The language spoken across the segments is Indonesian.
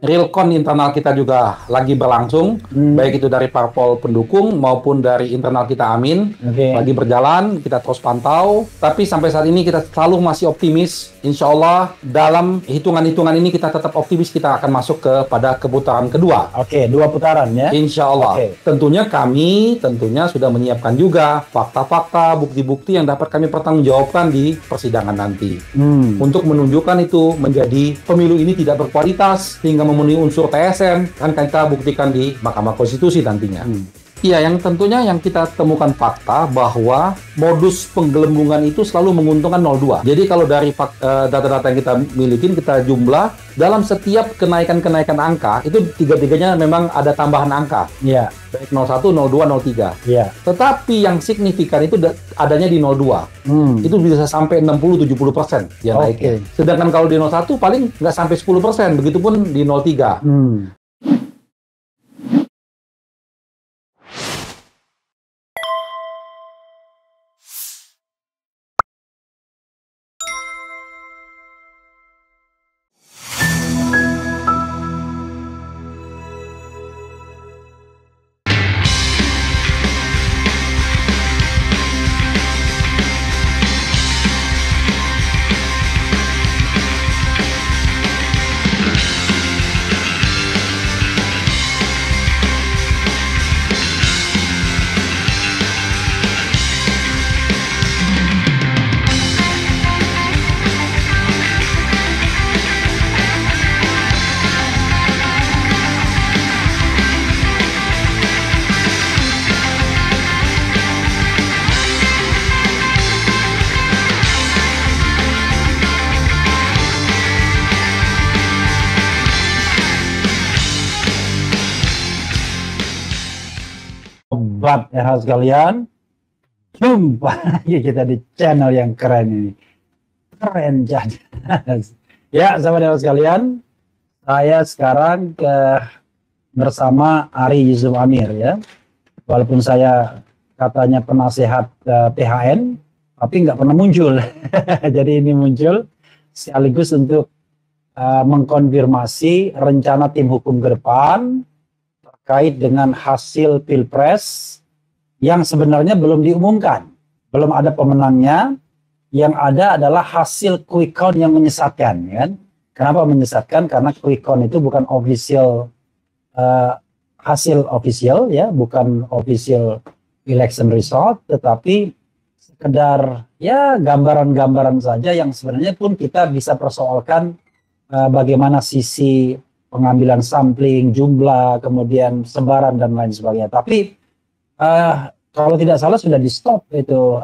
realcon internal kita juga lagi berlangsung, baik itu dari parpol pendukung maupun dari internal kita Amin, lagi berjalan, kita terus pantau. Tapi sampai saat ini kita selalu masih optimis. Insya Allah dalam hitungan-hitungan ini kita tetap optimis kita akan masuk pada putaran kedua. Oke, 2 putaran ya. Insya Allah. Tentunya kami sudah menyiapkan juga fakta-fakta, bukti-bukti yang dapat kami pertanggungjawabkan di persidangan nanti. Untuk menunjukkan itu menjadi pemilu ini tidak berkualitas hingga memenuhi unsur TSM, kan kita buktikan di Mahkamah Konstitusi nantinya. Iya, yang tentunya yang kita temukan fakta bahwa modus penggelembungan itu selalu menguntungkan 02. Jadi kalau dari data-data yang kita miliki, kita jumlah dalam setiap kenaikan angka, itu tiga-tiganya memang ada tambahan angka. Iya. Baik 01, 02, 03. Iya. Tetapi yang signifikan itu adanya di 02. Itu bisa sampai 60-70% dia naiknya. Sedangkan kalau di 01 paling nggak sampai 10%, begitupun di 03. Sobat RH sekalian, jumpa lagi kita di channel yang keren ini. Keren jadi. Ya, sahabat RH sekalian, saya sekarang bersama Ari Yusuf Amir ya. Walaupun saya katanya penasehat PHN, tapi nggak pernah muncul. Jadi ini muncul sekaligus untuk mengkonfirmasi rencana tim hukum ke depan terkait dengan hasil Pilpres yang sebenarnya belum diumumkan. Belum ada pemenangnya, yang ada adalah hasil quick count yang menyesatkan. Kan? Kenapa menyesatkan? Karena quick count itu bukan official, hasil official, ya, bukan official election result, tetapi sekedar ya gambaran-gambaran saja yang sebenarnya pun kita bisa persoalkan bagaimana sisi pengambilan sampling, jumlah, kemudian sebaran dan lain sebagainya. Tapi kalau tidak salah sudah di stop itu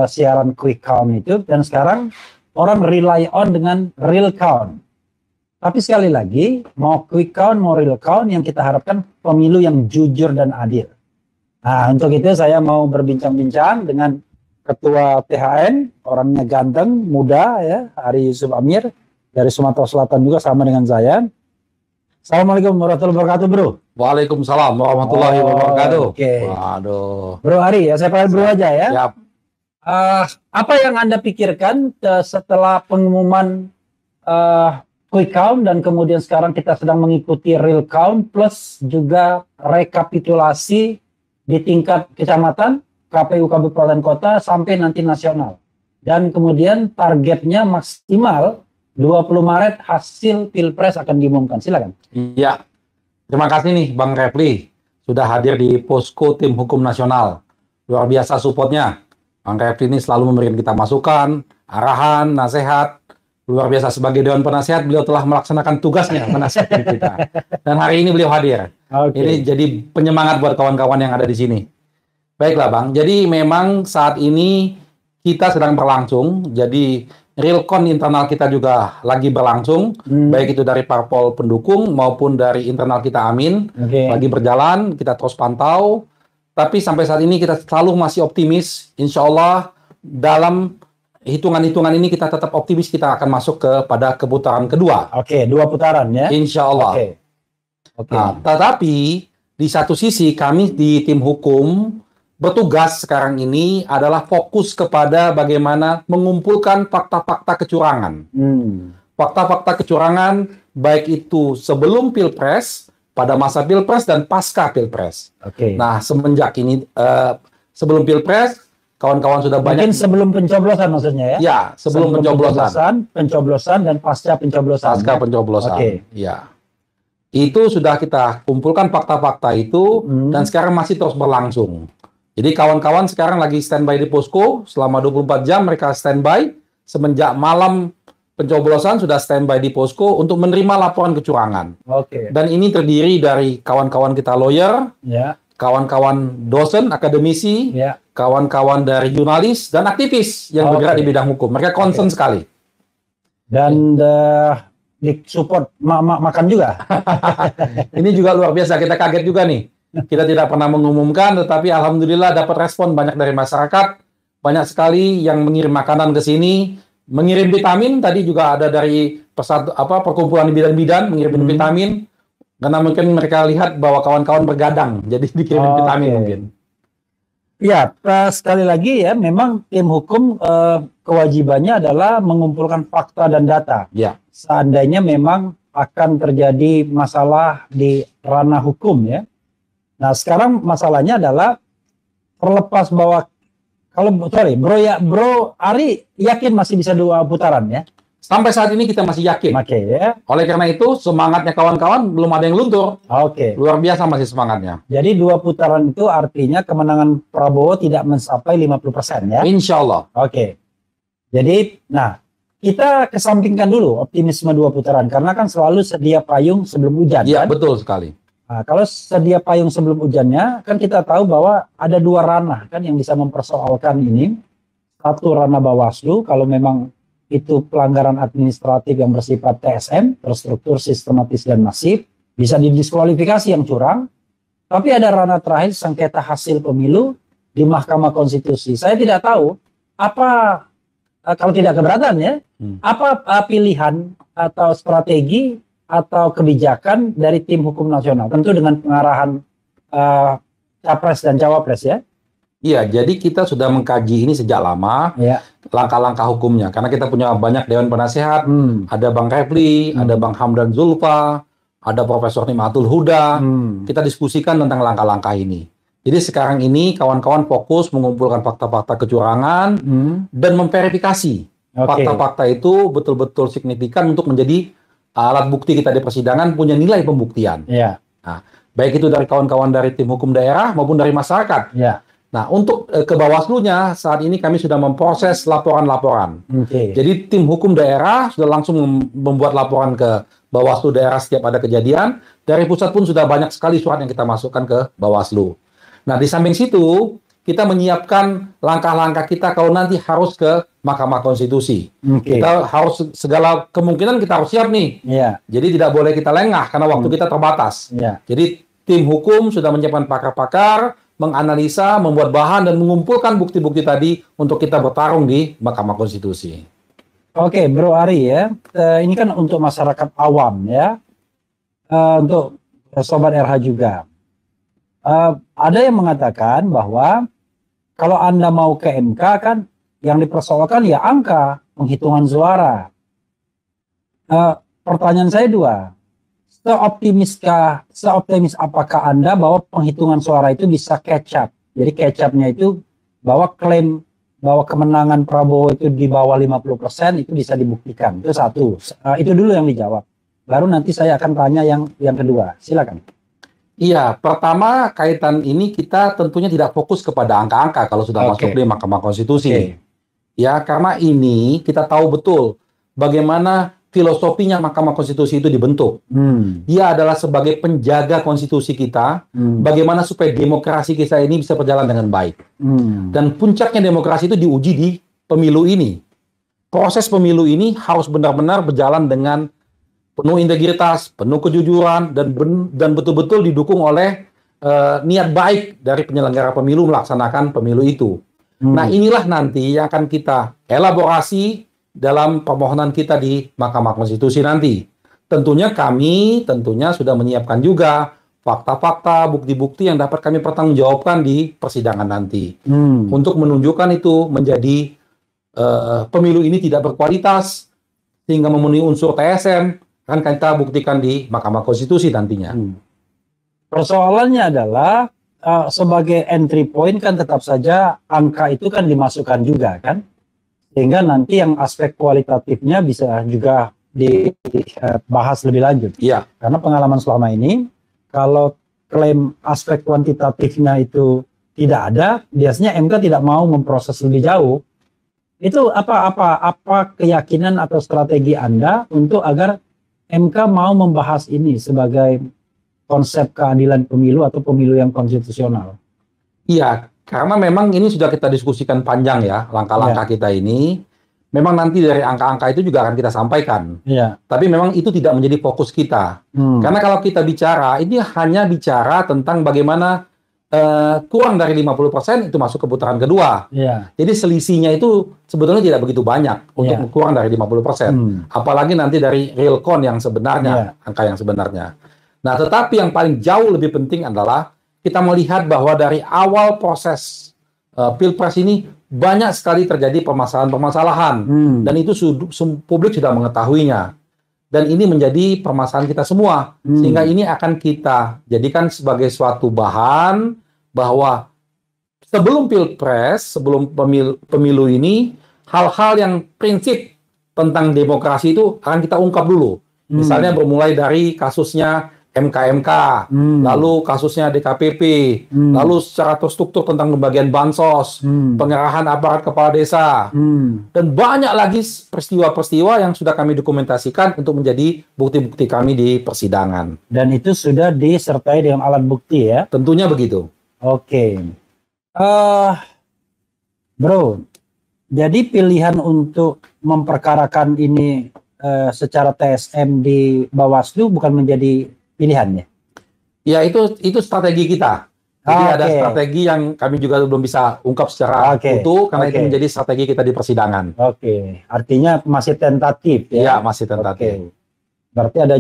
siaran quick count itu, dan sekarang orang rely on dengan real count. Tapi sekali lagi, mau quick count mau real count, yang kita harapkan pemilu yang jujur dan adil. Nah, untuk itu saya mau berbincang-bincang dengan Ketua THN, orangnya ganteng, muda ya, Ari Yusuf Amir dari Sumatera Selatan juga sama dengan saya. Assalamualaikum warahmatullahi wabarakatuh, bro. Waalaikumsalam warahmatullahi wabarakatuh. Waduh. Bro Ari, ya saya panggil bro aja ya. Siap. Apa yang Anda pikirkan setelah pengumuman quick count dan kemudian sekarang kita sedang mengikuti real count plus juga rekapitulasi di tingkat kecamatan, KPU Kabupaten Kota sampai nanti nasional. Dan kemudian targetnya maksimal 20 Maret hasil Pilpres akan diumumkan. Silakan. Iya. Terima kasih nih Bang Refli sudah hadir di Posko Tim Hukum Nasional. Luar biasa supportnya. Bang Refli ini selalu memberikan kita masukan, arahan, nasihat. Luar biasa sebagai Dewan Penasihat, beliau telah melaksanakan tugasnya menasihatkan kita. Dan hari ini beliau hadir. Ini jadi penyemangat buat kawan-kawan yang ada di sini. Baiklah Bang, jadi memang saat ini kita sedang berlangsung. Jadi realcon internal kita juga lagi berlangsung, baik itu dari parpol pendukung maupun dari internal kita Amin, lagi berjalan, kita terus pantau. Tapi sampai saat ini kita selalu masih optimis, insya Allah dalam hitungan-hitungan ini kita tetap optimis kita akan masuk pada putaran kedua. Oke, 2 putaran ya. Insya Allah. Nah, tetapi di satu sisi kami di tim hukum bertugas sekarang ini adalah fokus kepada bagaimana mengumpulkan fakta-fakta kecurangan. fakta-fakta kecurangan baik itu sebelum Pilpres, pada masa Pilpres dan pasca Pilpres. Oke. Nah, semenjak ini sebelum Pilpres, kawan-kawan sudah Mungkin banyak. sebelum pencoblosan maksudnya ya? Ya, sebelum pencoblosan. Pencoblosan dan pasca pencoblosan. Pasca ya? pencoblosan. Oke. Ya. Itu sudah kita kumpulkan fakta-fakta itu dan sekarang masih terus berlangsung. Jadi kawan-kawan sekarang lagi standby di posko selama 24 jam mereka standby semenjak malam pencoblosan sudah standby di posko untuk menerima laporan kecurangan. Oke. Dan ini terdiri dari kawan-kawan kita lawyer, Ya. kawan-kawan dosen, akademisi, Ya. kawan-kawan dari jurnalis dan aktivis yang bergerak di bidang hukum. Mereka concern sekali. Dan disupport makan juga. Ini juga luar biasa, kita kaget juga nih. Kita tidak pernah mengumumkan, tetapi alhamdulillah dapat respon banyak dari masyarakat. Banyak sekali yang mengirim makanan ke sini, mengirim vitamin. Tadi juga ada dari perkumpulan bidan-bidan mengirim vitamin. Karena mungkin mereka lihat bahwa kawan-kawan bergadang, jadi dikirim vitamin mungkin. Ya, sekali lagi ya, memang tim hukum kewajibannya adalah mengumpulkan fakta dan data. Ya. Seandainya memang akan terjadi masalah di ranah hukum ya. Nah, sekarang masalahnya adalah terlepas bahwa Bro Ari yakin masih bisa 2 putaran ya. Sampai saat ini kita masih yakin. Oke ya. Oleh karena itu semangatnya kawan-kawan belum ada yang luntur. Oke. Luar biasa masih semangatnya. Jadi 2 putaran itu artinya kemenangan Prabowo tidak mencapai 50% ya. Insya Allah. Oke. Jadi, nah kita kesampingkan dulu optimisme 2 putaran karena kan selalu sedia payung sebelum hujan. Iya, kan? betul sekali. Nah, kalau sedia payung sebelum hujannya, kan kita tahu bahwa ada 2 ranah kan yang bisa mempersoalkan ini. Satu ranah Bawaslu, kalau memang itu pelanggaran administratif yang bersifat TSM, terstruktur, sistematis, dan masif, bisa didiskualifikasi yang curang. Tapi ada ranah terakhir, sengketa hasil pemilu di Mahkamah Konstitusi. Saya tidak tahu apa, kalau tidak keberatan ya, apa pilihan atau strategi atau kebijakan dari tim hukum nasional, tentu dengan pengarahan capres dan cawapres ya. Iya, jadi kita sudah mengkaji ini sejak lama, Ya. langkah-langkah hukumnya. Karena kita punya banyak Dewan Penasehat, ada Bang Refli, ada Bang Hamdan Zulfa, ada Profesor Nimatul Huda. Kita diskusikan tentang langkah-langkah ini. Jadi sekarang ini kawan-kawan fokus mengumpulkan fakta-fakta kecurangan dan memverifikasi fakta-fakta itu betul-betul signifikan untuk menjadi alat bukti kita di persidangan punya nilai pembuktian. Ya. Nah, baik itu dari kawan-kawan dari tim hukum daerah maupun dari masyarakat. Ya. Nah, untuk ke Bawaslu-nya saat ini kami sudah memproses laporan-laporan. Oke. Jadi tim hukum daerah sudah langsung membuat laporan ke Bawaslu daerah setiap ada kejadian. Dari pusat pun sudah banyak sekali surat yang kita masukkan ke Bawaslu. Nah, di samping situ kita menyiapkan langkah-langkah kita kalau nanti harus ke Mahkamah Konstitusi. Kita harus segala kemungkinan kita harus siap nih. Ya. Jadi tidak boleh kita lengah karena waktu kita terbatas. Ya. Jadi tim hukum sudah menyiapkan pakar-pakar, menganalisa, membuat bahan dan mengumpulkan bukti-bukti tadi untuk kita bertarung di Mahkamah Konstitusi. Oke, Bro Ari ya. Ini kan untuk masyarakat awam ya. Untuk Sobat RH juga. Ada yang mengatakan bahwa kalau Anda mau ke MK kan yang dipersoalkan ya angka penghitungan suara. Pertanyaan saya 2. Seoptimis apakah Anda bahwa penghitungan suara itu bisa catch up? Jadi catch up-nya itu bahwa klaim bahwa kemenangan Prabowo itu di bawah 50% itu bisa dibuktikan. Itu satu. Itu dulu yang dijawab. Baru nanti saya akan tanya yang kedua. Silakan. Iya, pertama kaitan ini kita tentunya tidak fokus kepada angka-angka kalau sudah masuk di Mahkamah Konstitusi. Ya, karena ini kita tahu betul bagaimana filosofinya Mahkamah Konstitusi itu dibentuk. Dia adalah sebagai penjaga konstitusi kita, bagaimana supaya demokrasi kita ini bisa berjalan dengan baik. Dan puncaknya demokrasi itu diuji di pemilu ini. Proses pemilu ini harus benar-benar berjalan dengan penuh integritas, penuh kejujuran, dan betul-betul didukung oleh niat baik dari penyelenggara pemilu melaksanakan pemilu itu. Nah, inilah nanti yang akan kita elaborasi dalam permohonan kita di Mahkamah Konstitusi nanti. Tentunya kami sudah menyiapkan juga fakta-fakta, bukti-bukti yang dapat kami pertanggungjawabkan di persidangan nanti. Untuk menunjukkan itu menjadi pemilu ini tidak berkualitas, sehingga memenuhi unsur TSM, akan kita buktikan di Mahkamah Konstitusi nantinya. Persoalannya adalah sebagai entry point kan tetap saja angka itu kan dimasukkan juga kan, sehingga nanti yang aspek kualitatifnya bisa juga dibahas lebih lanjut. Iya. Karena pengalaman selama ini, kalau klaim aspek kuantitatifnya itu tidak ada, biasanya MK tidak mau memproses lebih jauh. Itu apa keyakinan atau strategi Anda untuk agar MK mau membahas ini sebagai konsep keadilan pemilu atau pemilu yang konstitusional? Iya, karena memang ini sudah kita diskusikan panjang ya, langkah-langkah kita ini. Memang nanti dari angka-angka itu juga akan kita sampaikan. Iya. Tapi memang itu tidak menjadi fokus kita. Karena kalau kita bicara, ini hanya bicara tentang bagaimana kurang dari 50% itu masuk ke putaran kedua. Iya. Jadi selisihnya itu sebetulnya tidak begitu banyak untuk kurang dari 50%. Apalagi nanti dari real count yang sebenarnya, angka yang sebenarnya. Nah, tetapi yang paling jauh lebih penting adalah kita melihat bahwa dari awal proses Pilpres ini banyak sekali terjadi permasalahan-permasalahan. Dan itu publik sudah mengetahuinya. Dan ini menjadi permasalahan kita semua. Sehingga ini akan kita jadikan sebagai suatu bahan bahwa sebelum Pilpres, sebelum pemilu ini, hal-hal yang prinsip tentang demokrasi itu akan kita ungkap dulu. Misalnya bermulai dari kasusnya MK, lalu kasusnya DKPP, lalu secara terstruktur tentang pembagian bansos, pengerahan aparat kepala desa, dan banyak lagi peristiwa-peristiwa yang sudah kami dokumentasikan untuk menjadi bukti-bukti kami di persidangan. Dan itu sudah disertai dengan alat bukti ya? Tentunya begitu. Oke. Bro, jadi pilihan untuk memperkarakan ini secara TSM di Bawaslu bukan menjadi pilihannya? Ya, itu strategi kita. Jadi ada strategi yang kami juga belum bisa ungkap secara utuh karena itu menjadi strategi kita di persidangan. Artinya masih tentatif ya? Ya, masih tentatif. Berarti ada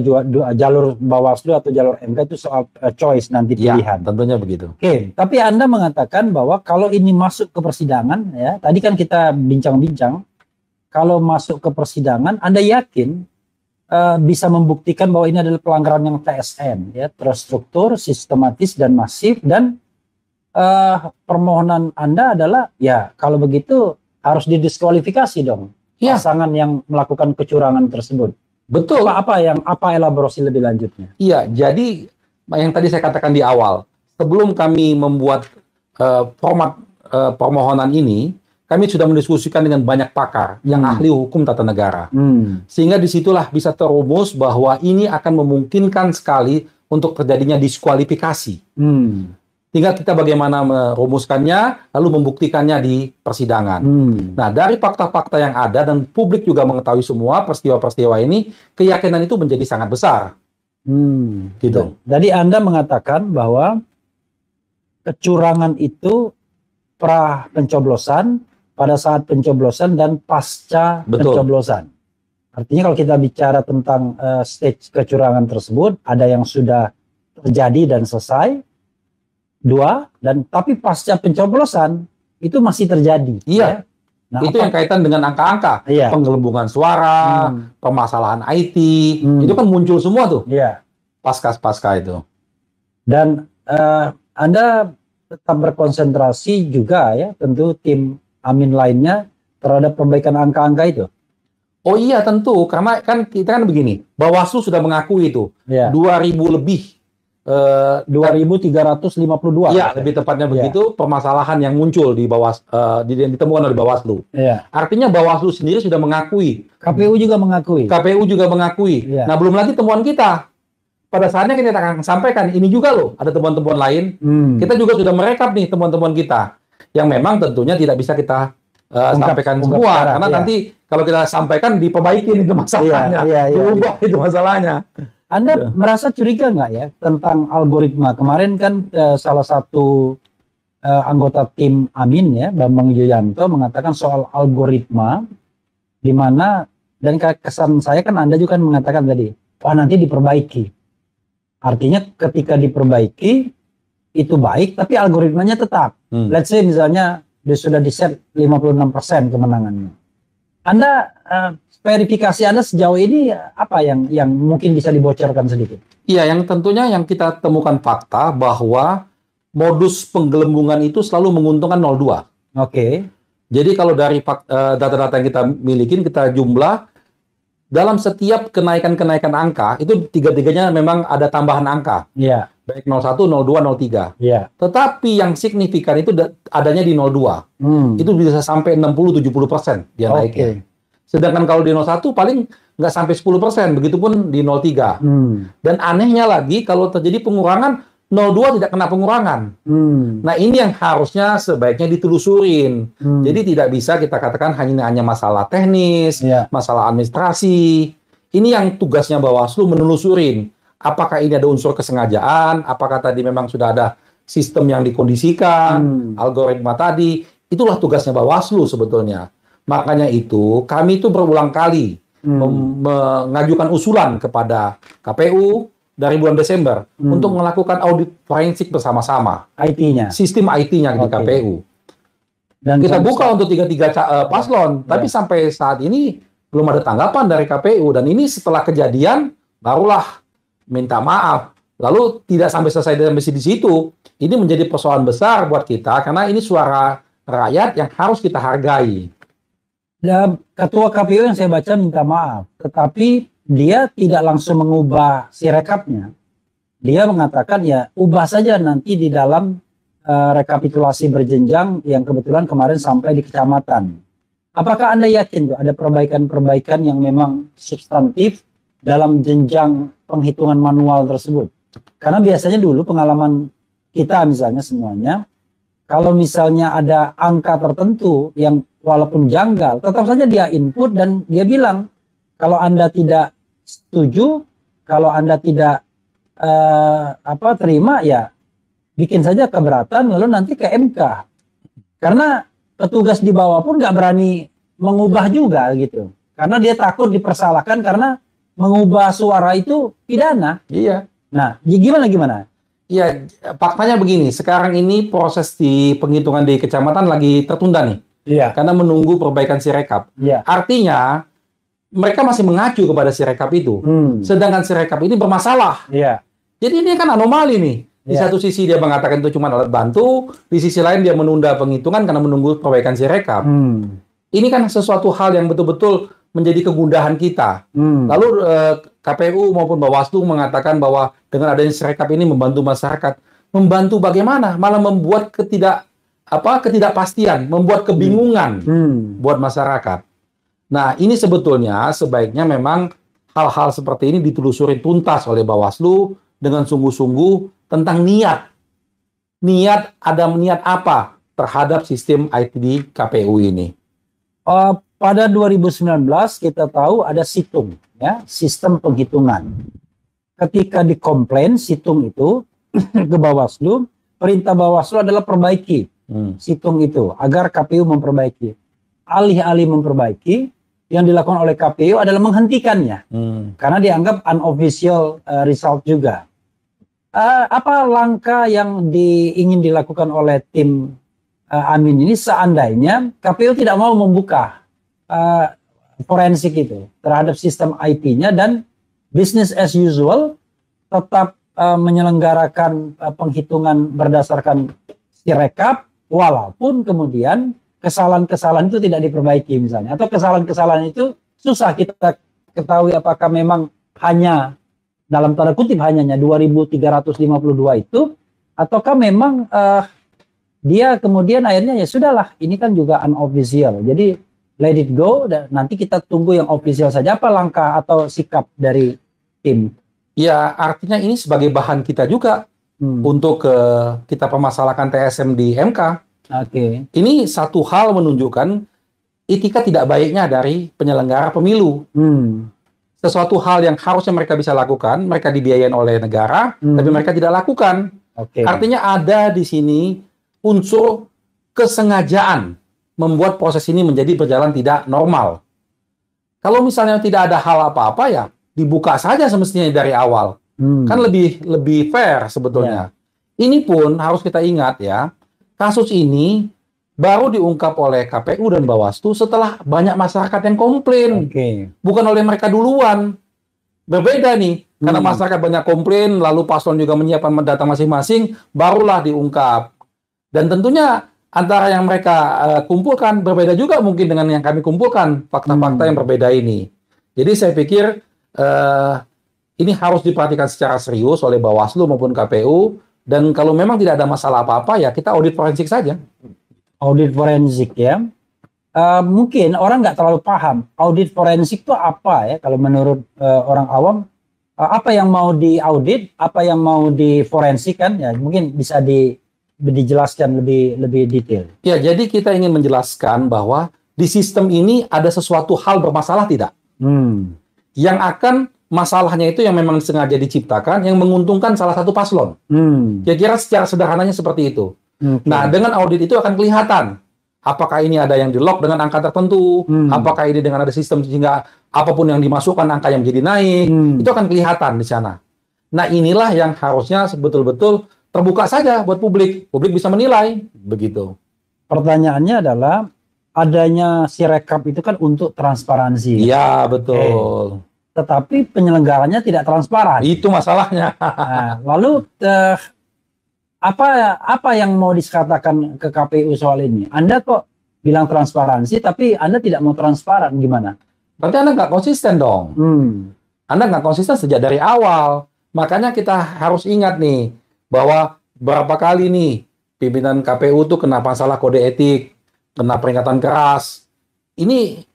jalur Bawaslu atau jalur MK itu soal choice nanti pilihan. Ya, tentunya begitu. Tapi Anda mengatakan bahwa kalau ini masuk ke persidangan ya, tadi kan kita bincang-bincang, kalau masuk ke persidangan Anda yakin bisa membuktikan bahwa ini adalah pelanggaran yang TSM ya, terstruktur, sistematis dan masif, dan permohonan Anda adalah ya kalau begitu harus didiskualifikasi dong pasangan yang melakukan kecurangan tersebut. Betul. Apa elaborasi lebih lanjutnya? Iya, jadi yang tadi saya katakan di awal, sebelum kami membuat format permohonan ini, kami sudah mendiskusikan dengan banyak pakar yang ahli hukum tata negara. Sehingga disitulah bisa terumus bahwa ini akan memungkinkan sekali untuk terjadinya diskualifikasi. Tinggal kita bagaimana merumuskannya, lalu membuktikannya di persidangan. Nah, dari fakta-fakta yang ada dan publik juga mengetahui semua peristiwa-peristiwa ini, keyakinan itu menjadi sangat besar. Gitu. Jadi Anda mengatakan bahwa kecurangan itu pra pencoblosan, pada saat pencoblosan dan pasca pencoblosan. Artinya kalau kita bicara tentang stage kecurangan tersebut, ada yang sudah terjadi dan selesai, tapi pasca pencoblosan itu masih terjadi. Iya. Ya? Nah, itu yang kaitan dengan angka-angka, penggelembungan suara, permasalahan IT, itu kan muncul semua tuh. Pasca itu. Dan Anda tetap berkonsentrasi juga ya, tentu tim Amin lainnya terhadap perbaikan angka-angka itu. Oh iya tentu, karena kan kita kan begini, Bawaslu sudah mengakui itu 2.000 lebih 2.352. Iya, lebih tepatnya begitu permasalahan yang muncul di ditemukan oleh Bawaslu. Artinya Bawaslu sendiri sudah mengakui. KPU juga mengakui. Nah, belum lagi temuan kita. Pada saatnya kita akan sampaikan ini juga loh, ada temuan-temuan lain. Kita juga sudah merekap nih temuan-temuan kita. Yang memang tentunya tidak bisa kita sampaikan semua, karena nanti kalau kita sampaikan diperbaikin itu masalahnya, diubah itu masalahnya. Anda merasa curiga nggak ya tentang algoritma? Kemarin kan salah satu anggota tim Amin ya, Bambang Yulianto mengatakan soal algoritma, di mana dan kesan saya kan Anda juga kan mengatakan tadi, nanti diperbaiki. Artinya ketika diperbaiki itu baik, tapi algoritmanya tetap. Let's say misalnya dia sudah di-set 56% kemenangannya. Anda verifikasi Anda sejauh ini apa yang mungkin bisa dibocorkan sedikit? Iya, yang tentunya yang kita temukan fakta bahwa modus penggelembungan itu selalu menguntungkan 02. Oke. Jadi kalau dari data-data yang kita milikin, kita jumlah dalam setiap kenaikan-kenaikan angka, itu tiga-tiganya memang ada tambahan angka. Iya. Baik 01, 02, 03. Iya. Tetapi yang signifikan itu adanya di 02. Itu bisa sampai 60-70% dia naiknya. Sedangkan kalau di 01 paling nggak sampai 10%, begitupun di 03. Dan anehnya lagi, kalau terjadi pengurangan, 02 tidak kena pengurangan. Nah, ini yang harusnya sebaiknya ditelusurin. Jadi tidak bisa kita katakan hanya masalah teknis, masalah administrasi. Ini yang tugasnya Bawaslu menelusurin. Apakah ini ada unsur kesengajaan, apakah tadi memang sudah ada sistem yang dikondisikan, algoritma tadi. Itulah tugasnya Bawaslu sebetulnya. Makanya itu, kami itu berulang kali mengajukan usulan kepada KPU, dari bulan Desember untuk melakukan audit forensik bersama-sama. IT-nya. Sistem IT-nya di KPU. Dan kita buka untuk tiga paslon, tapi sampai saat ini belum ada tanggapan dari KPU. Dan ini setelah kejadian, barulah minta maaf. Lalu tidak sampai selesai di situ. Ini menjadi persoalan besar buat kita, karena ini suara rakyat yang harus kita hargai. Dan Ketua KPU yang saya baca minta maaf, tetapi dia tidak langsung mengubah sirekapnya. Dia mengatakan ya ubah saja nanti di dalam rekapitulasi berjenjang yang kebetulan kemarin sampai di kecamatan. Apakah Anda yakin tuh ada perbaikan-perbaikan yang memang substantif dalam jenjang penghitungan manual tersebut? Karena biasanya dulu pengalaman kita misalnya semuanya, kalau misalnya ada angka tertentu yang walaupun janggal, tetap saja dia input dan dia bilang, kalau Anda tidak setuju, kalau Anda tidak terima, ya bikin saja keberatan, lalu nanti ke MK. Karena petugas di bawah pun nggak berani mengubah juga gitu. Karena dia takut dipersalahkan karena mengubah suara itu pidana. Iya. Nah, gimana? Iya, faktanya begini, sekarang ini proses di penghitungan di kecamatan lagi tertunda nih. Iya. Karena menunggu perbaikan Sirekap. Iya. Artinya, mereka masih mengacu kepada Sirekap itu. Sedangkan Sirekap ini bermasalah. Iya. Jadi ini kan anomali nih. Di Iya. satu sisi dia mengatakan itu cuma alat bantu, di sisi lain dia menunda penghitungan karena menunggu perbaikan Sirekap. Ini kan sesuatu hal yang betul-betul menjadi kegundahan kita. Lalu KPU maupun Bawaslu mengatakan bahwa dengan adanya Sirekap ini membantu masyarakat. Membantu bagaimana? Malah membuat ketidakpastian, membuat kebingungan buat masyarakat. Nah, ini sebetulnya sebaiknya memang hal-hal seperti ini ditelusuri tuntas oleh Bawaslu dengan sungguh-sungguh tentang niat. Ada niat apa terhadap sistem IT di KPU ini? Pada 2019 kita tahu ada situng, ya, sistem penghitungan. Ketika dikomplain situng itu ke Bawaslu, perintah Bawaslu adalah perbaiki situng itu agar KPU memperbaiki. Alih-alih memperbaiki, yang dilakukan oleh KPU adalah menghentikannya karena dianggap unofficial result juga. Apa langkah yang ingin dilakukan oleh tim Amin ini seandainya KPU tidak mau membuka forensik itu terhadap sistem IT-nya dan business as usual tetap menyelenggarakan penghitungan berdasarkan Sirekap, walaupun kemudian kesalahan-kesalahan itu tidak diperbaiki misalnya, atau kesalahan-kesalahan itu susah kita ketahui apakah memang hanya dalam tanda kutip hanya 2.352 itu, ataukah memang dia kemudian akhirnya ya sudahlah, ini kan juga unofficial, jadi let it go, dan nanti kita tunggu yang official saja. Apa langkah atau sikap dari tim? Ya, artinya ini sebagai bahan kita juga untuk kita permasalahkan TSM di MK. Oke. Ini satu hal menunjukkan etika tidak baiknya dari penyelenggara pemilu. Sesuatu hal yang harusnya mereka bisa lakukan, mereka dibiayain oleh negara, tapi mereka tidak lakukan. Artinya ada di sini unsur kesengajaan membuat proses ini menjadi berjalan tidak normal. Kalau misalnya tidak ada hal apa-apa, ya dibuka saja semestinya dari awal. Kan lebih fair sebetulnya. Ini pun harus kita ingat ya, kasus ini baru diungkap oleh KPU dan Bawaslu setelah banyak masyarakat yang komplain, Oke. bukan oleh mereka duluan. Berbeda nih, karena Hmm. masyarakat banyak komplain, lalu paslon juga menyiapkan data masing-masing, barulah diungkap. Dan tentunya antara yang mereka kumpulkan berbeda juga mungkin dengan yang kami kumpulkan, fakta-fakta yang berbeda ini. Jadi saya pikir ini harus diperhatikan secara serius oleh Bawaslu maupun KPU, dan kalau memang tidak ada masalah apa-apa, ya kita audit forensik saja. Audit forensik ya. Mungkin orang nggak terlalu paham audit forensik itu apa ya kalau menurut orang awam. Apa yang mau diaudit, apa yang mau diforensik kan ya, mungkin bisa dijelaskan lebih detail. Ya, jadi kita ingin menjelaskan bahwa di sistem ini ada sesuatu hal bermasalah tidak? Yang akan masalahnya itu yang memang sengaja diciptakan, yang menguntungkan salah satu paslon. Kira-kira secara sederhananya seperti itu. Okay. Nah, dengan audit itu akan kelihatan apakah ini ada yang di-lock dengan angka tertentu, apakah ini dengan ada sistem sehingga apapun yang dimasukkan angka yang menjadi naik, itu akan kelihatan di sana. Nah, inilah yang harusnya betul-betul terbuka saja buat publik. Publik bisa menilai, begitu. Pertanyaannya adalah adanya Sirekap itu kan untuk transparansi. Iya, betul. Tetapi penyelenggaranya tidak transparan. Itu masalahnya. Nah, lalu apa yang mau dikatakan ke KPU soal ini? Anda kok bilang transparansi, tapi Anda tidak mau transparan, gimana? Berarti Anda nggak konsisten dong. Anda nggak konsisten sejak dari awal. Makanya kita harus ingat nih, bahwa berapa kali nih pimpinan KPU tuh kena masalah kode etik, kena peringatan keras. Ini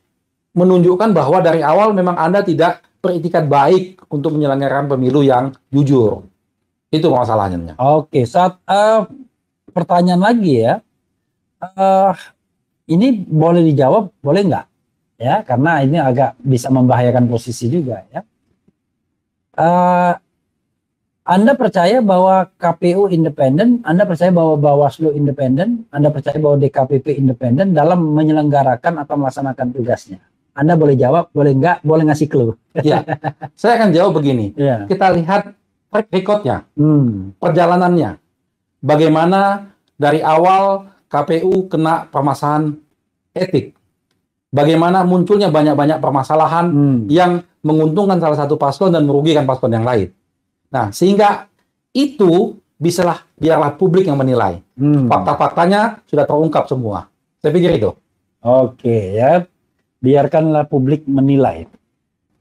menunjukkan bahwa dari awal memang Anda tidak beretikat baik untuk menyelenggarakan pemilu yang jujur. Itu masalahnya. Oke, pertanyaan lagi ya. Ini boleh dijawab, boleh nggak? Ya, karena ini agak bisa membahayakan posisi juga ya. Anda percaya bahwa KPU independen, Anda percaya bahwa Bawaslu independen, Anda percaya bahwa DKPP independen dalam menyelenggarakan atau melaksanakan tugasnya? Anda boleh jawab, boleh nggak, boleh ngasih clue. Ya, saya akan jawab begini. Ya. Kita lihat track record-nya, perjalanannya. Bagaimana dari awal KPU kena permasalahan etik. Bagaimana munculnya banyak-banyak permasalahan yang menguntungkan salah satu paslon dan merugikan paslon yang lain. Nah, sehingga itu biarlah publik yang menilai. Fakta-faktanya sudah terungkap semua. Saya pikir itu. Oke ya, biarkanlah publik menilai.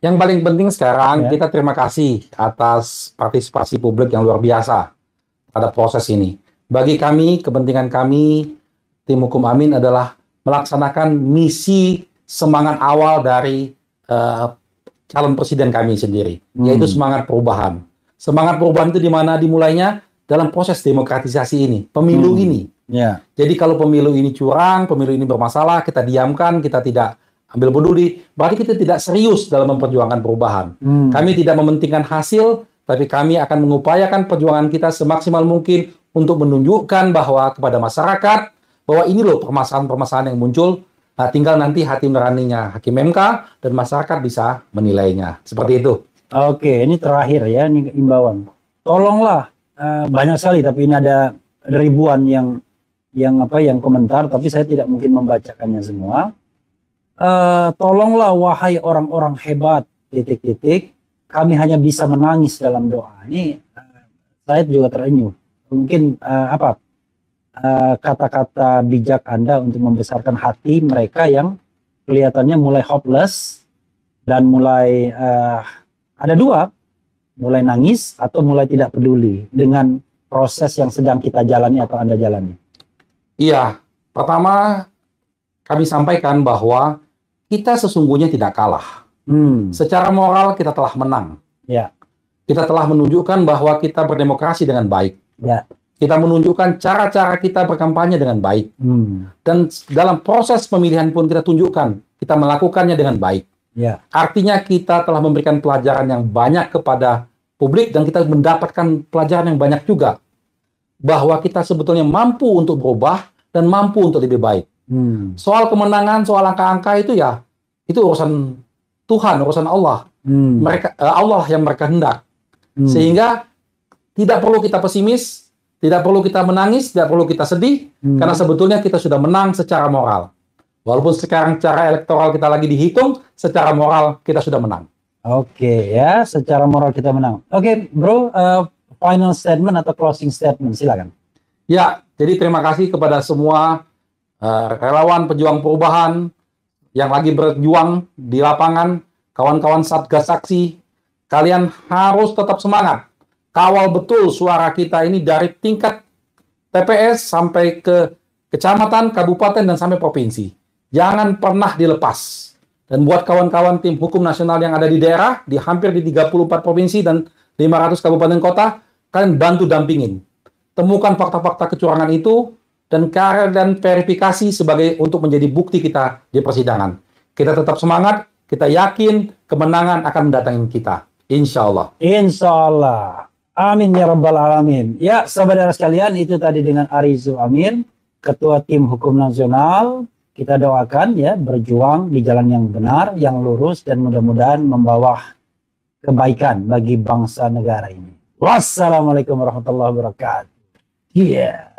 Yang paling penting sekarang kita terima kasih atas partisipasi publik yang luar biasa pada proses ini. Bagi kami, kepentingan kami, tim Hukum Amin adalah melaksanakan misi semangat awal dari calon presiden kami sendiri, yaitu semangat perubahan. Semangat perubahan itu di mana dimulainya dalam proses demokratisasi ini, pemilu ini. Ya. Jadi kalau pemilu ini curang, pemilu ini bermasalah, kita diamkan, kita tidak ambil peduli, berarti kita tidak serius dalam memperjuangkan perubahan. Kami tidak mementingkan hasil, tapi kami akan mengupayakan perjuangan kita semaksimal mungkin untuk menunjukkan bahwa kepada masyarakat, bahwa ini loh permasalahan-permasalahan yang muncul. Nah, tinggal nanti hati nuraninya Hakim MK dan masyarakat bisa menilainya. Seperti itu. Oke, ini terakhir ya, ini imbauan. Tolonglah, banyak sekali, tapi ini ada ribuan yang komentar, tapi saya tidak mungkin membacakannya semua. Tolonglah wahai orang-orang hebat, titik-titik, kami hanya bisa menangis dalam doa. Ini saya juga terenyuh. Mungkin kata-kata bijak Anda untuk membesarkan hati mereka yang kelihatannya mulai hopeless dan mulai ada dua, mulai nangis atau mulai tidak peduli dengan proses yang sedang kita jalani atau Anda jalani. Iya, pertama kami sampaikan bahwa kita sesungguhnya tidak kalah. Secara moral kita telah menang. Ya. Kita telah menunjukkan bahwa kita berdemokrasi dengan baik. Ya. Kita menunjukkan cara-cara kita berkampanye dengan baik. Dan dalam proses pemilihan pun kita tunjukkan, kita melakukannya dengan baik. Ya. Artinya kita telah memberikan pelajaran yang banyak kepada publik dan kita mendapatkan pelajaran yang banyak juga. Bahwa kita sebetulnya mampu untuk berubah dan mampu untuk lebih baik. Soal kemenangan, soal angka-angka itu ya, itu urusan Tuhan, urusan Allah. Allah yang berkehendak. Sehingga tidak perlu kita pesimis, Tidak perlu kita menangis, tidak perlu kita sedih, karena sebetulnya kita sudah menang secara moral. Walaupun sekarang secara elektoral kita lagi dihitung, secara moral kita sudah menang. Oke, ya, secara moral kita menang. Oke, bro, final statement atau closing statement, silakan. Ya, jadi terima kasih kepada semua relawan pejuang perubahan yang lagi berjuang di lapangan, kawan-kawan Satgas Saksi, kalian harus tetap semangat. Kawal betul suara kita ini dari tingkat TPS sampai ke kecamatan, kabupaten, dan sampai provinsi. Jangan pernah dilepas. Dan buat kawan-kawan tim hukum nasional yang ada di daerah, di hampir di 34 provinsi dan 500 kabupaten kota, kalian bantu dampingin. Temukan fakta-fakta kecurangan itu, dan verifikasi sebagai untuk menjadi bukti kita di persidangan. Kita tetap semangat, kita yakin kemenangan akan mendatangi kita. Insya Allah. Insya Allah. Amin ya rabbal alamin. Ya, saudara sekalian, itu tadi dengan Arizu Amir, Ketua Tim Hukum Nasional. Kita doakan ya, berjuang di jalan yang benar, yang lurus, dan mudah-mudahan membawa kebaikan bagi bangsa negara ini. Wassalamualaikum warahmatullahi wabarakatuh. Yeah.